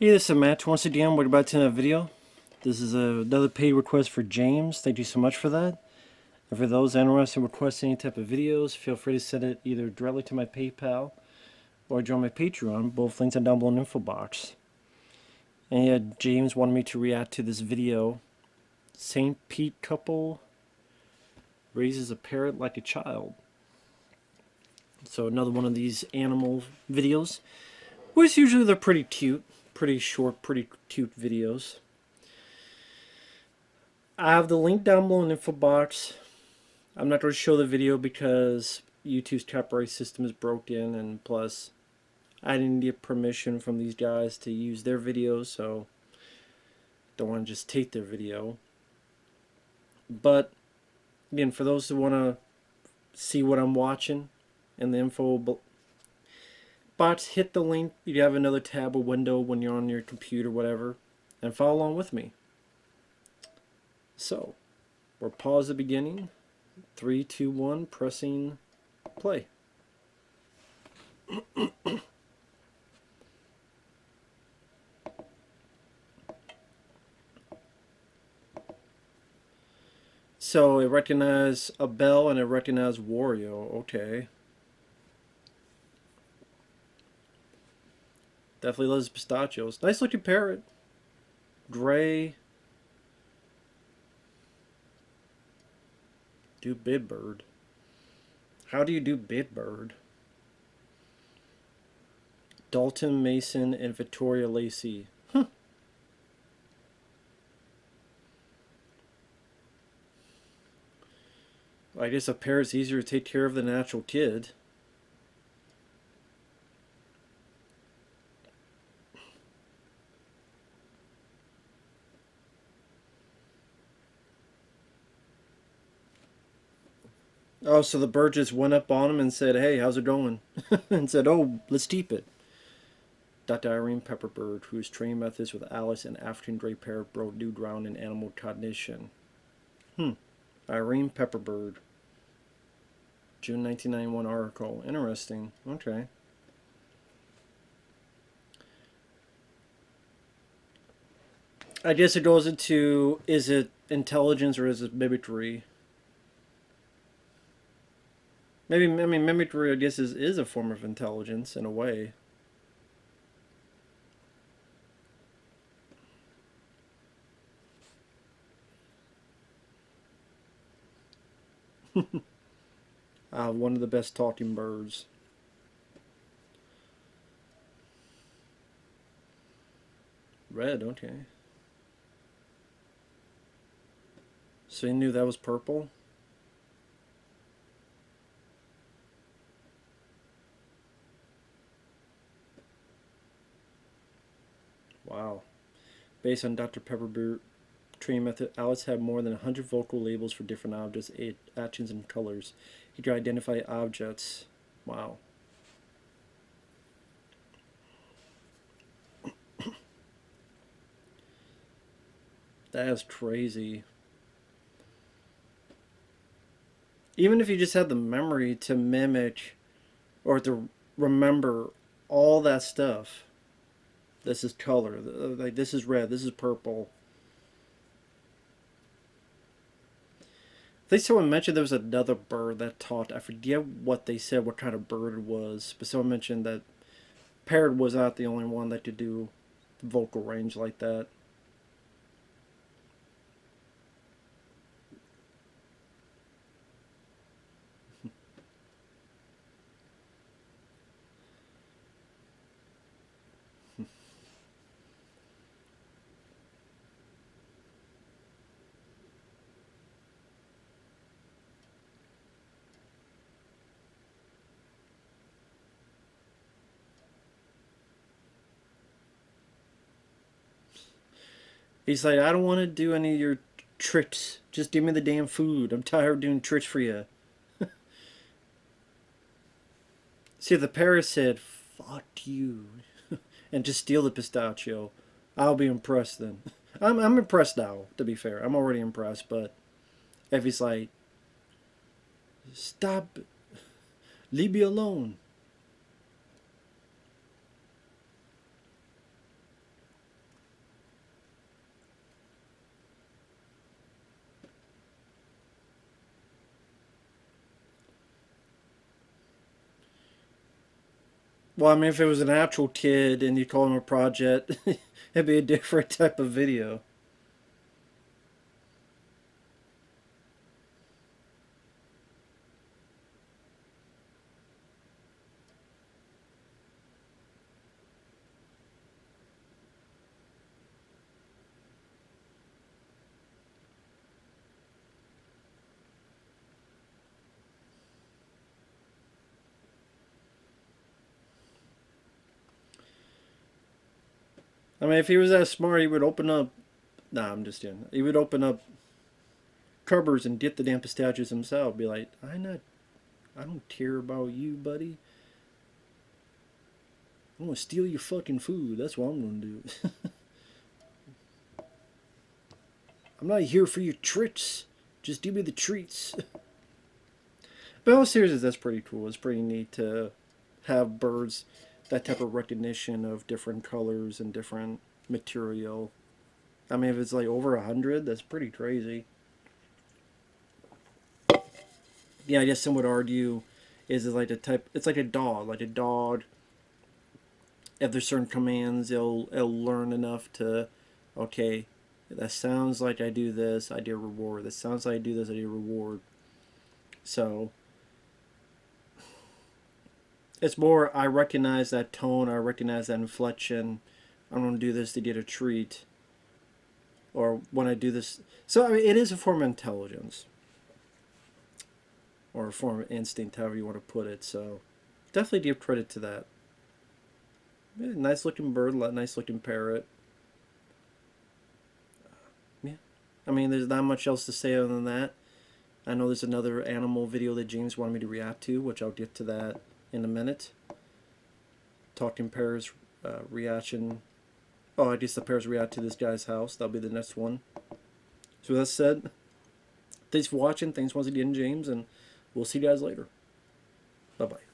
Hey, this is Matt. Once again, we're about to end a video. This is another paid request for James. Thank you so much for that. And for those interested in requesting any type of videos, feel free to send it either directly to my PayPal or join my Patreon. Both links are down below in the info box. And yeah, James wanted me to react to this video. St. Pete couple raises a parrot like a child. So another one of these animal videos, which usually they're pretty cute, pretty short, pretty cute videos. I have the link down below in the info box. I'm not going to show the video because YouTube's copyright system is broken, and plus I didn't get permission from these guys to use their videos, so don't want to just take their video. But again, for those who want to see what I'm watching in the info box, hit the link. You have another tab or window when you're on your computer, whatever, and follow along with me. So we'll pause the beginning. 3, 2, 1, pressing play. So it recognized a bell and it recognized Wario. Okay. Definitely loves pistachios. Nice looking parrot. Gray. Do bid bird. How do you do bid bird? Dalton Mason and Victoria Lacey. Huh. I guess a parrot's easier to take care of than an actual kid. Oh, so the bird just went up on him and said, "Hey, how's it going?" and said, "Oh, let's keep it." Dr. Irene Pepperbird, whose training methods with Alice and African Grey Parrot broke new ground in animal cognition. Irene Pepperbird. June 1991 article. Interesting. Okay. I guess it goes into, is it intelligence or is it mimicry? Maybe, I mean, mimicry, I guess, is a form of intelligence in a way. One of the best talking birds. Red, okay. So you knew that was purple? Wow. Based on Dr. Pepperbird training method, Alice had more than 100 vocal labels for different objects, actions, and colors. He could identify objects. Wow. That is crazy. Even if you just had the memory to mimic or to remember all that stuff. This is color. Like, this is red. This is purple. I think someone mentioned there was another bird that talked. I forget what they said, what kind of bird it was. But someone mentioned that Parrot was not the only one that could do vocal range like that. He's like, I don't want to do any of your tricks. Just give me the damn food. I'm tired of doing tricks for you. See, if the parrot said, fuck you, and just steal the pistachio, I'll be impressed then. I'm impressed now, to be fair. I'm already impressed, but if he's like, stop, leave me alone. Well, I mean, if it was an actual kid and you call him a project, it'd be a different type of video. I mean, if he was that smart, he would open up. Nah, I'm just kidding. He would open up cupboards and get the damn pistachios himself. Be like, I don't care about you, buddy. I'm gonna steal your fucking food. That's what I'm gonna do. I'm not here for your tricks. Just give me the treats. But all seriousness, that's pretty cool. It's pretty neat to have birds that type of recognition of different colors and different material. I mean, if it's like over 100, that's pretty crazy. Yeah, I guess some would argue is it like the type. It's like a dog. Like a dog, if there's certain commands, it'll learn enough to, okay, that sounds like I do this, I do a reward. That sounds like I do this, I do a reward. So it's more, I recognize that tone, I recognize that inflection. I'm going to do this to get a treat. Or when I do this. So, I mean, it is a form of intelligence. Or a form of instinct, however you want to put it. So, definitely give credit to that. Yeah, nice looking bird, nice looking parrot. Yeah. I mean, there's not much else to say other than that. I know there's another animal video that James wanted me to react to, which I'll get to that in a minute. Talking parrots reaction. Oh, I guess the parrots react to this guy's house. That'll be the next one. So with that said, thanks for watching. Thanks once again, James, and we'll see you guys later. Bye-bye.